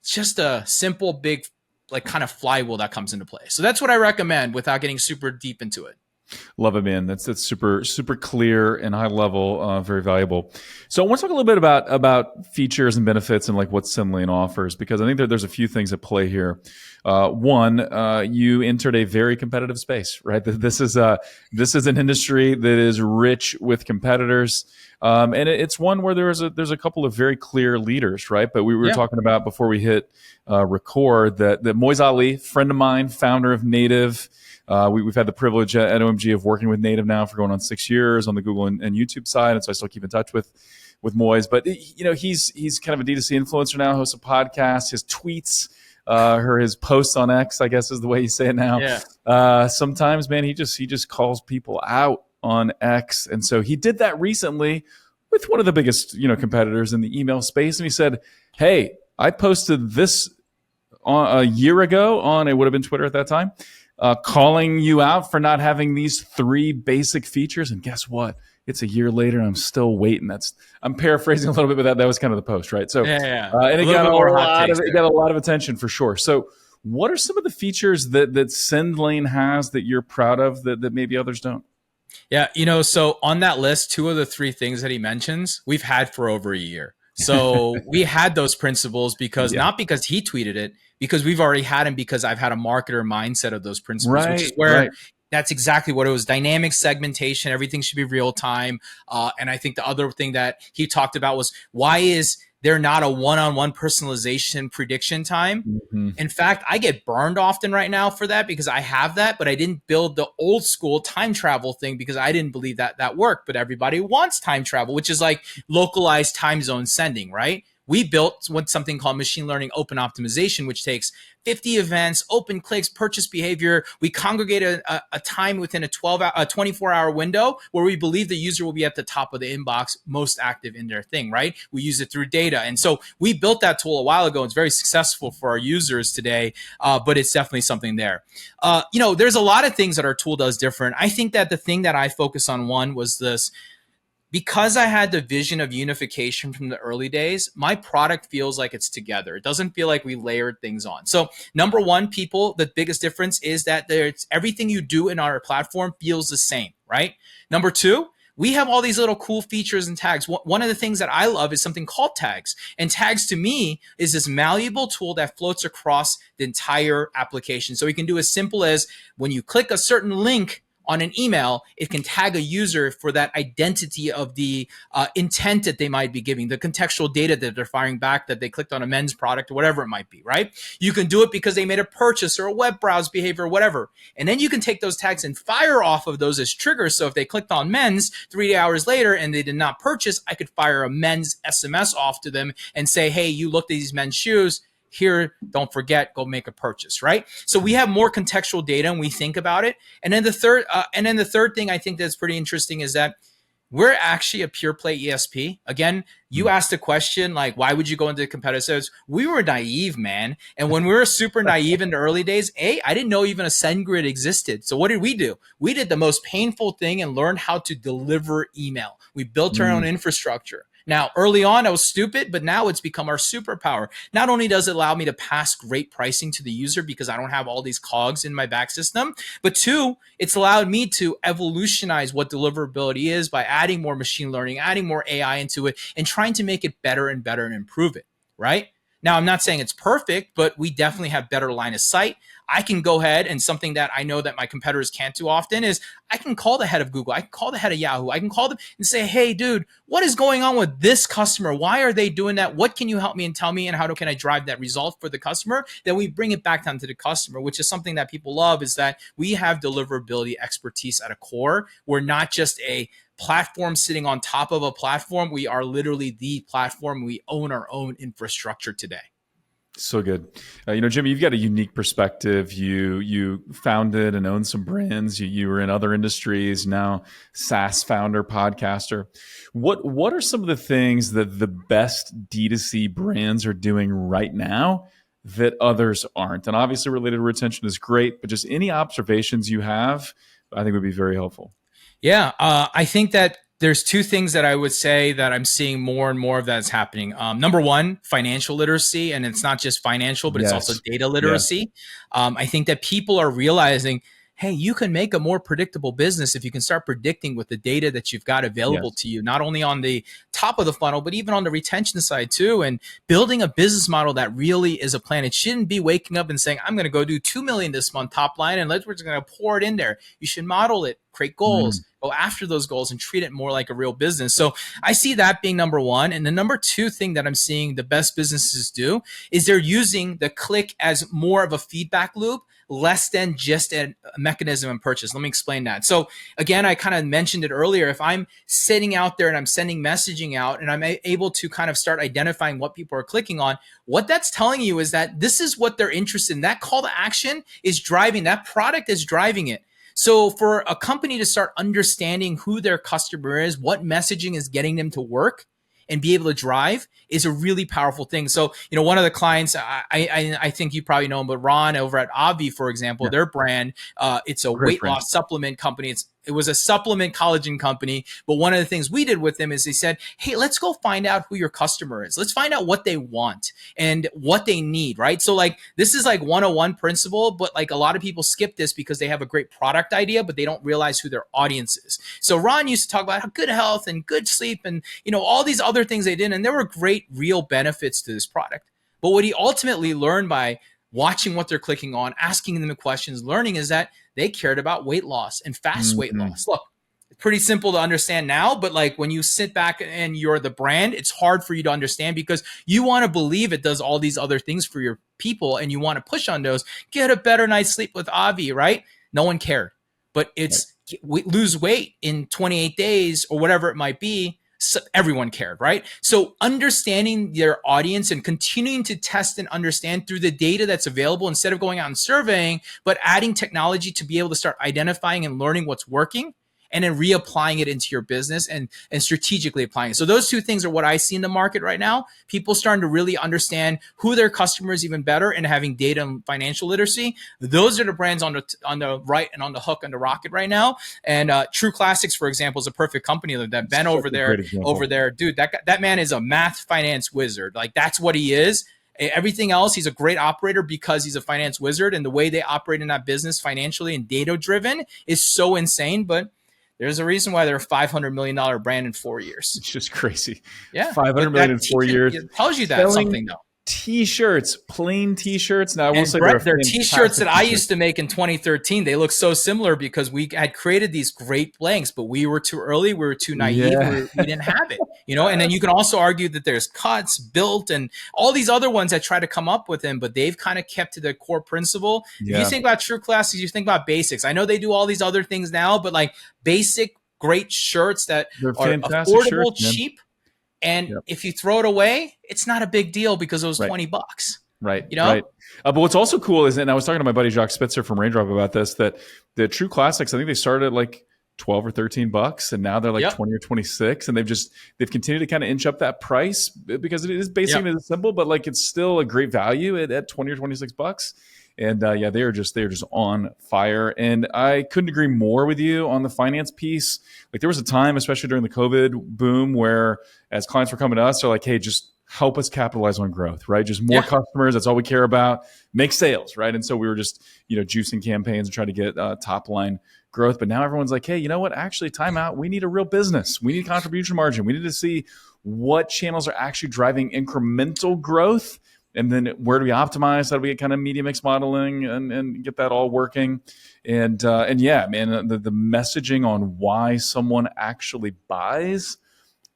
It's just a simple, big, like kind of flywheel that comes into play. So that's what I recommend without getting super deep into it. Love it, man. That's super clear and high level, very valuable. So I want to talk a little bit about features and benefits and like what Sendlane offers, because I think that there's a few things at play here. One, you entered a very competitive space, right? This is an industry that is rich with competitors, and it's one where there's a couple of very clear leaders, right? But we were talking about before we hit record that Moiz Ali, friend of mine, founder of Native. We've had the privilege at OMG of working with Native now for going on 6 years on the Google and YouTube side, and so I still keep in touch with Moiz. But he's kind of a D2C influencer now, hosts a podcast, his tweets, his posts on X, I guess is the way you say it now. Yeah. Sometimes, man, he just calls people out on X, and so he did that recently with one of the biggest competitors in the email space, and he said, "Hey, I posted this a year ago on it would have been Twitter at that time." Calling you out for not having these 3 basic features. And guess what? It's a year later and I'm still waiting. I'm paraphrasing a little bit, but that was kind of the post, right? So, and it got a lot of attention for sure. So what are some of the features that Sendlane has that you're proud of that maybe others don't? Yeah, so on that list, two of the three things that he mentions, we've had for over a year. So we had those principles because Yeah. not because he tweeted it, because we've already had them because I've had a marketer mindset of those principles, which is Right. where Right. that's exactly what it was. Dynamic segmentation, everything should be real time. And I think the other thing that he talked about was why is there not a one-on-one personalization prediction time? Mhm. In fact, I get burned often right now for that because I have that, but I didn't build the old school time travel thing because I didn't believe that that worked. But everybody wants time travel, which is like localized time zone sending, right? We built something called machine learning open optimization, which takes 50 events, open clicks, purchase behavior. We congregate a time within a 24-hour window where we believe the user will be at the top of the inbox, most active in their thing, right? We use it through data. And so we built that tool a while ago. It's very successful for our users today, but it's definitely something there. There's a lot of things that our tool does different. I think that the thing that I focus on one was this because I had the vision of unification from the early days, my product feels like it's together. It doesn't feel like we layered things on. So, number one, people, the biggest difference is that there's everything you do in our platform feels the same, right? Number two, we have all these little cool features and tags. One of the things that I love is something called tags. And tags to me is this malleable tool that floats across the entire application. So we can do as simple as when you click a certain link on an email, it can tag a user for that identity of the intent that they might be giving, the contextual data that they're firing back that they clicked on a men's product or whatever it might be, right? You can do it because they made a purchase or a web browse behavior or whatever. And then you can take those tags and fire off of those as triggers. So if they clicked on men's 3 hours later and they did not purchase, I could fire a men's SMS off to them and say, hey, you looked at these men's shoes. Here, don't forget, go make a purchase, right? So we have more contextual data and we think about it. And then the third thing I think that's pretty interesting is that we're actually a pure play ESP. Again, you asked a question like, why would you go into competitors? We were naive, man. And when we were super naive in the early days, I didn't know even a SendGrid existed. So what did we do? We did the most painful thing and learned how to deliver email. We built our own infrastructure. Now, early on, I was stupid, but now it's become our superpower. Not only does it allow me to pass great pricing to the user because I don't have all these cogs in my back system, but two, it's allowed me to evolutionize what deliverability is by adding more machine learning, adding more AI into it, and trying to make it better and better and improve it, right? Now, I'm not saying it's perfect, but we definitely have better line of sight. I can go ahead and something that I know that my competitors can't do often is I can call the head of Google. I can call the head of Yahoo. I can call them and say, hey, dude, what is going on with this customer? Why are they doing that? What can you help me and tell me? And how can I drive that result for the customer? Then we bring it back down to the customer, which is something that people love is that we have deliverability expertise at a core. We're not just a platform sitting on top of a platform. We are literally the platform. We own our own infrastructure today. So good. Jimmy, you've got a unique perspective. You founded and owned some brands. You were in other industries, now SaaS founder, podcaster. What are some of the things that the best D2C brands are doing right now that others aren't? And obviously related to retention is great, but just any observations you have, I think would be very helpful. Yeah, I think that there's two things that I would say that I'm seeing more and more of that is happening. Number one, financial literacy, and it's not just financial, but it's also data literacy. I think that people are realizing, hey, you can make a more predictable business if you can start predicting with the data that you've got available to you, not only on the top of the funnel, but even on the retention side too, and building a business model that really is a plan. It shouldn't be waking up and saying, I'm going to go do 2 million this month top line, and we're just going to pour it in there. You should model it, create goals, go after those goals, and treat it more like a real business. So I see that being number one. And the number two thing that I'm seeing the best businesses do is they're using the click as more of a feedback loop, less than just a mechanism of purchase. Let me explain that. So again, I kind of mentioned it earlier. If I'm sitting out there and I'm sending messaging out and I'm able to kind of start identifying what people are clicking on, what that's telling you is that this is what they're interested in. That call to action is driving, that product is driving it. So for a company to start understanding who their customer is, what messaging is getting them to work, and be able to drive is a really powerful thing. So, one of the clients, I think you probably know him, but Ron over at Avi, for example, their brand, it's a Great weight brand. loss supplement company. It was a supplement collagen company. But one of the things we did with them is they said, hey, let's go find out who your customer is. Let's find out what they want and what they need, right? So like, this is like 101 principle, but like a lot of people skip this because they have a great product idea, but they don't realize who their audience is. So Ron used to talk about good health and good sleep and, all these other things they did. And there were great real benefits to this product. But what he ultimately learned by watching what they're clicking on, asking them the questions, learning is that they cared about weight loss and fast weight loss. Look, it's pretty simple to understand now, but like when you sit back and you're the brand, it's hard for you to understand because you want to believe it does all these other things for your people and you want to push on those. Get a better night's sleep with Avi, right? No one cared. But it's lose weight in 28 days or whatever it might be. So everyone cared, right? So understanding their audience and continuing to test and understand through the data that's available instead of going out and surveying, but adding technology to be able to start identifying and learning what's working and then reapplying it into your business and strategically applying it. So those two things are what I see in the market right now. People starting to really understand who their customers even better and having data and financial literacy. Those are the brands on the right and on the hook on the rocket right now. And True Classics, for example, is a perfect company that Ben over there, dude, that man is a math finance wizard. Like that's what he is. Everything else, he's a great operator because he's a finance wizard. And the way they operate in that business financially and data driven is so insane. But there's a reason why they're a $500 million brand in 4 years. It's just crazy. Yeah. 500 million in 4 years. It tells you that something though. T-shirts, plain T-shirts. Now I will say they're T-shirts that I used to make in 2013. They look so similar because we had created these great blanks, but we were too early. We were too naive. We didn't have it, And then you can also argue that there's cuts, built, and all these other ones that try to come up with them, but they've kind of kept to the core principle. Yeah. If you think about True Classics, you think about basics. I know they do all these other things now, but like basic, great shirts that are affordable, cheap. And if you throw it away, it's not a big deal because it was $20. Right. Right. But what's also cool is, and I was talking to my buddy Jacques Spitzer from Raindrop about this, that the True Classics, I think they started at like 12 or $13, and now they're like 20 or 26, and they've continued to kind of inch up that price because it is basically simple, but like it's still a great value at 20 or $26. And they are just on fire. And I couldn't agree more with you on the finance piece. Like there was a time, especially during the COVID boom, where as clients were coming to us, they're like, hey, just help us capitalize on growth, right? Just more customers. That's all we care about. Make sales, right? And so we were just, juicing campaigns and trying to get top line growth. But now everyone's like, hey, you know what? Actually, time out. We need a real business. We need contribution margin. We need to see what channels are actually driving incremental growth. And then where do we optimize? How do we get kind of media mix modeling and get that all working? And yeah, man, the messaging on why someone actually buys,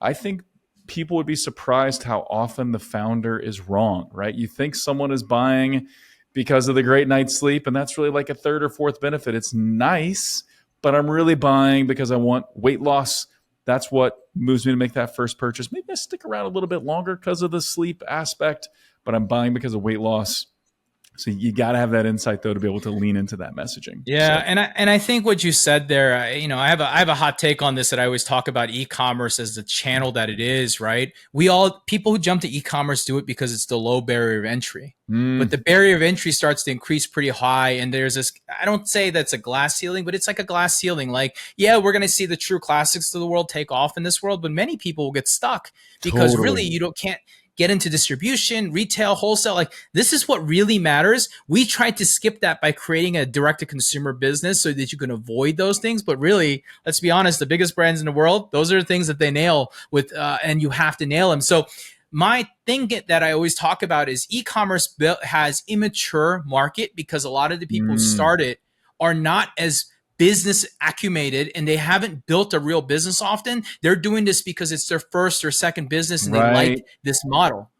I think people would be surprised how often the founder is wrong, right? You think someone is buying because of the great night's sleep, and that's really like a third or fourth benefit. It's nice, but I'm really buying because I want weight loss. That's what moves me to make that first purchase. Maybe I stick around a little bit longer because of the sleep aspect, but I'm buying because of weight loss. So you got to have that insight though to be able to lean into that messaging. Yeah, so. and I think what you said there, I have a hot take on this that I always talk about e-commerce as the channel that it is, right? People who jump to e-commerce do it because it's the low barrier of entry. But the barrier of entry starts to increase pretty high, and there's this, I don't say that's a glass ceiling, but it's like a glass ceiling. Like, yeah, we're going to see the True Classics of the world take off in this world, but many people will get stuck because really you can't get into distribution, retail, wholesale. Like this is what really matters. We tried to skip that by creating a direct-to-consumer business so that you can avoid those things. But really, let's be honest, the biggest brands in the world, those are the things that they nail with, and you have to nail them. So my thing that I always talk about is e-commerce has immature market because a lot of the people who start it are not as business accumulated and they haven't built a real business often. They're doing this because it's their first or second business and they like this model.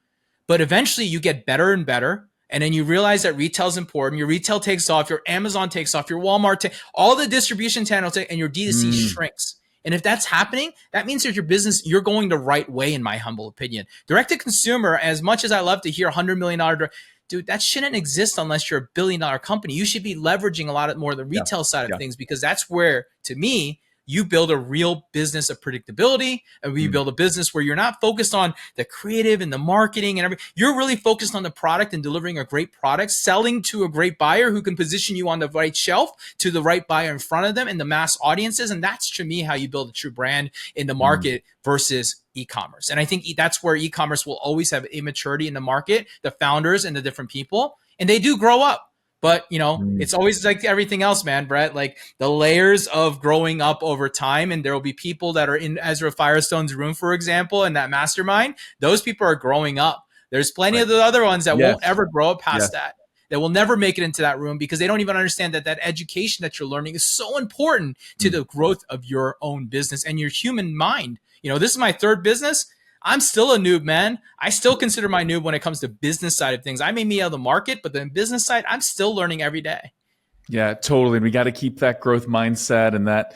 But eventually you get better and better. And then you realize that retail is important. Your retail takes off, your Amazon takes off, your Walmart, all the distribution channels, and your DTC shrinks. And if that's happening, that means that your business, you're going the right way, in my humble opinion. Direct to consumer, as much as I love to hear $100 million, dude, that shouldn't exist unless you're a $1 billion company. You should be leveraging a lot more of the retail side of things because that's where, to me, you build a real business of predictability, and we build a business where you're not focused on the creative and the marketing and everything. You're really focused on the product and delivering a great product, selling to a great buyer who can position you on the right shelf to the right buyer in front of them and the mass audiences. And that's, to me, how you build a true brand in the market versus e-commerce. And I think that's where e-commerce will always have immaturity in the market, the founders and the different people, and they do grow up. But, it's always like everything else, man, Brett, like the layers of growing up over time. And there will be people that are in Ezra Firestone's room, for example, in that mastermind. Those people are growing up. There's plenty of the other ones that won't ever grow up past that. They will never make it into that room because they don't even understand that education that you're learning is so important to the growth of your own business and your human mind. This is my third business. I'm still a noob, man. I still consider my noob when it comes to business side of things. I may be out of the market, but the business side, I'm still learning every day. Yeah, totally. And we got to keep that growth mindset and that,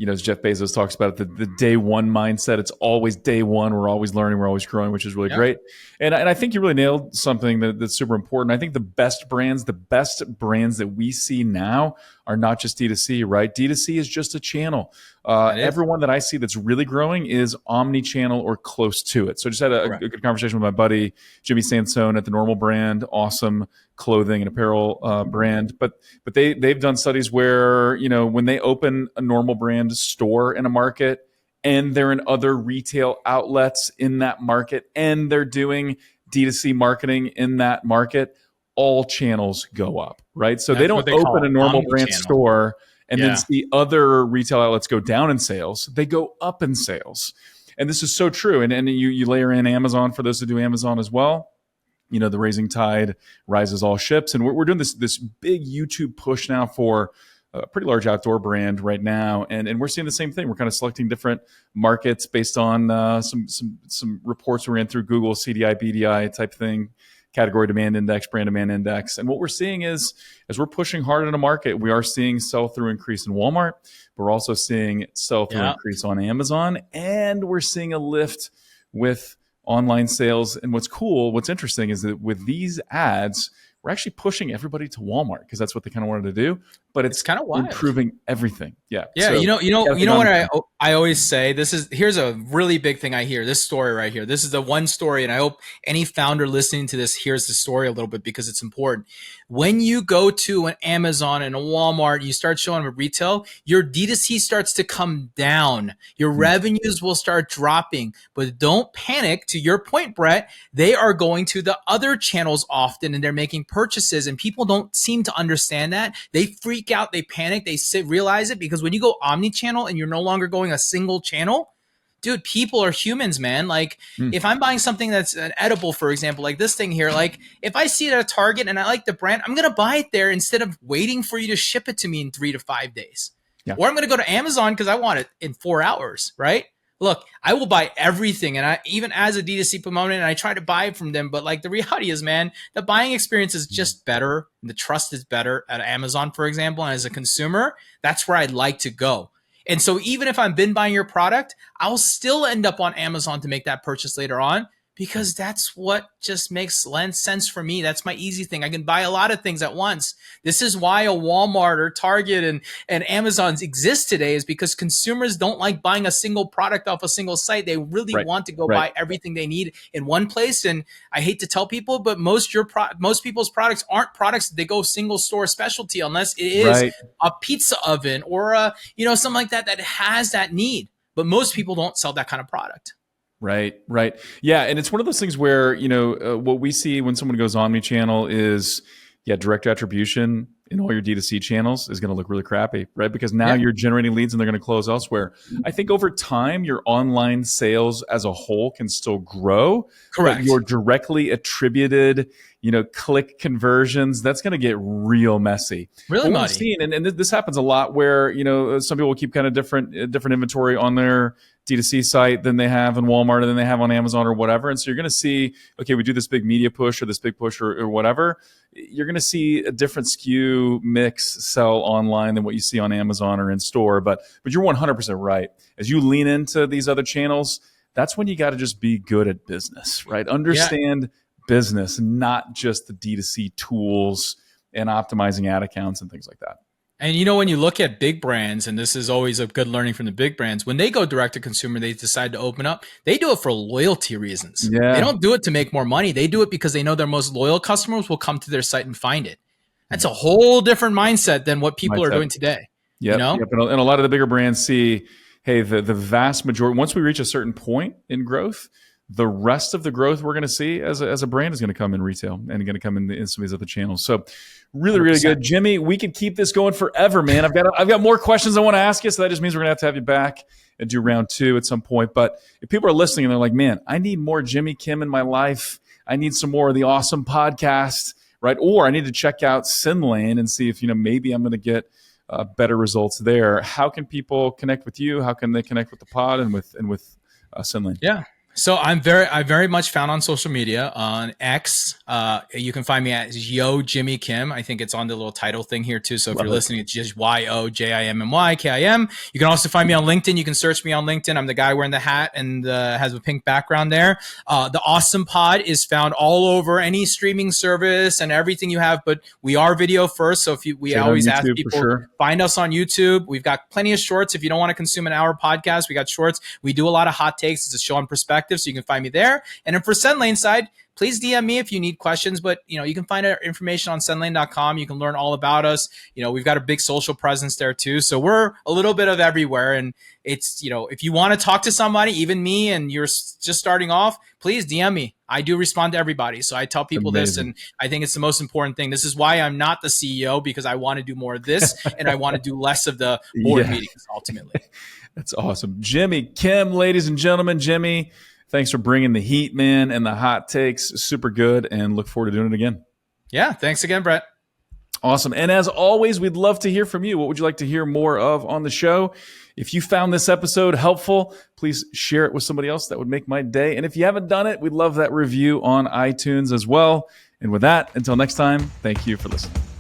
as Jeff Bezos talks about, the day one mindset. It's always day one. We're always learning. We're always growing, which is really great. And I think you really nailed something that's super important. I think the best brands that we see now are not just D2C, right? D2C is just a channel. Everyone that I see that's really growing is Omni-Channel or close to it. So I just had a good conversation with my buddy, Jimmy Sansone at the Normal brand, awesome clothing and apparel brand. But they've done studies where, when they open a Normal brand store in a market and they're in other retail outlets in that market and they're doing D2C marketing in that market, all channels go up, right? So they don't open a Normal brand store and then see other retail outlets go down in sales. They go up in sales. And this is so true. And you layer in Amazon for those that do Amazon as well. The rising tide rises all ships. And we're doing this big YouTube push now for a pretty large outdoor brand right now. And we're seeing the same thing. We're kind of selecting different markets based on some reports we ran through Google, CDI, BDI type thing, category demand index, brand demand index. And what we're seeing is, as we're pushing hard in a market, we are seeing sell-through increase in Walmart. We're also seeing sell-through increase on Amazon. And we're seeing a lift with online sales. And what's interesting is that with these ads, we're actually pushing everybody to Walmart because that's what they kind of wanted to do. But it's kind of improving everything. Yeah. Yeah. So, you know what I always say, here's a really big thing I hear, this story right here. This is the one story. And I hope any founder listening to this hears the story a little bit because it's important. When you go to an Amazon and a Walmart, you start showing them retail, your D2C starts to come down. Your revenues will start dropping, but don't panic. To your point, Brett, they are going to the other channels often and they're making purchases, and people don't seem to understand that. They freak out, they panic, they realize it because when you go omni-channel and you're no longer going a single channel, dude, people are humans, man. Like if I'm buying something that's an edible, for example, like this thing here, like if I see it at a Target and I like the brand, I'm going to buy it there instead of waiting for you to ship it to me in 3 to 5 days. Or I'm going to go to Amazon because I want it in 4 hours, right? Look, I will buy everything. And I, even as a D2C proponent, and I try to buy from them. But like the reality is, man, the buying experience is just better. And the trust is better at Amazon, for example. And as a consumer, that's where I'd like to go. And so even if I've been buying your product, I'll still end up on Amazon to make that purchase later on, because that's what just makes sense for me. That's my easy thing. I can buy a lot of things at once. This is why a Walmart or Target and Amazon exist today, is because consumers don't like buying a single product off a single site. They really want to go buy everything they need in one place. And I hate to tell people, but most people's products aren't products that they go single store specialty, unless it is a pizza oven or something like that has that need. But most people don't sell that kind of product. Right. Yeah. And it's one of those things where, what we see when someone goes omni-channel is, direct attribution in all your D2C channels is going to look really crappy, right? Because now you're generating leads and they're going to close elsewhere. I think over time, your online sales as a whole can still grow. Correct. But your directly attributed, click conversions, that's going to get real messy. Really muddy. We've seen, and this happens a lot where, some people will keep kind of different inventory on their D2C site than they have in Walmart and then they have on Amazon or whatever. And so you're going to see, okay, we do this big media push or this big push or whatever. You're going to see a different SKU mix sell online than what you see on Amazon or in store. But you're 100% right. As you lean into these other channels, that's when you got to just be good at business, right? Understand business, not just the D2C tools and optimizing ad accounts and things like that. And when you look at big brands, and this is always a good learning from the big brands, when they go direct to consumer, they decide to open up, they do it for loyalty reasons. They Yeah, don't do it to make more money. They do it because they know their most loyal customers will come to their site and find it. That's a whole different mindset than what people are mindset. doing today. Yep. And a lot of the bigger brands see, hey, the vast majority, once we reach a certain point in growth, the rest of the growth we're going to see as a brand is going to come in retail and going to come in some of these other channels. So really, really 100%. good. Jimmy, we could keep this going forever, man. I've got more questions I want to ask you. So that just means we're going to have you back and do round 2 at some point. But if people are listening and they're like, man, I need more Jimmy Kim in my life. I need some more of the awesome podcast, right? Or I need to check out Sendlane and see if, maybe I'm going to get better results there. How can people connect with you? How can they connect with the pod and with Sendlane? Yeah. So I very much found on social media on X. You can find me at Yo Jimmy Kim. I think it's on the little title thing here too. So if you're listening, it's just YOJIMMYKIM. You can also find me on LinkedIn. You can search me on LinkedIn. I'm the guy wearing the hat and has a pink background there. The Awesome Pod is found all over any streaming service and everything you have. But we are video first, so we always ask people find us on YouTube. We've got plenty of shorts. If you don't want to consume an hour podcast, we got shorts. We do a lot of hot takes. It's a show on perspective. So you can find me there. And then for Sendlane side, please DM me if you need questions, but you can find our information on sendlane.com. You can learn all about us. We've got a big social presence there too. So we're a little bit of everywhere. And it's, if you want to talk to somebody, even me, and you're just starting off, please DM me. I do respond to everybody. So I tell people this, and I think it's the most important thing. This is why I'm not the CEO, because I want to do more of this and I want to do less of the board meetings ultimately. That's awesome. Jimmy Kim, ladies and gentlemen. Jimmy, thanks for bringing the heat, man, and the hot takes. Super good, and look forward to doing it again. Yeah, thanks again, Brett. Awesome. And as always, we'd love to hear from you. What would you like to hear more of on the show? If you found this episode helpful, please share it with somebody else. That would make my day. And if you haven't done it, we'd love that review on iTunes as well. And with that, until next time, thank you for listening.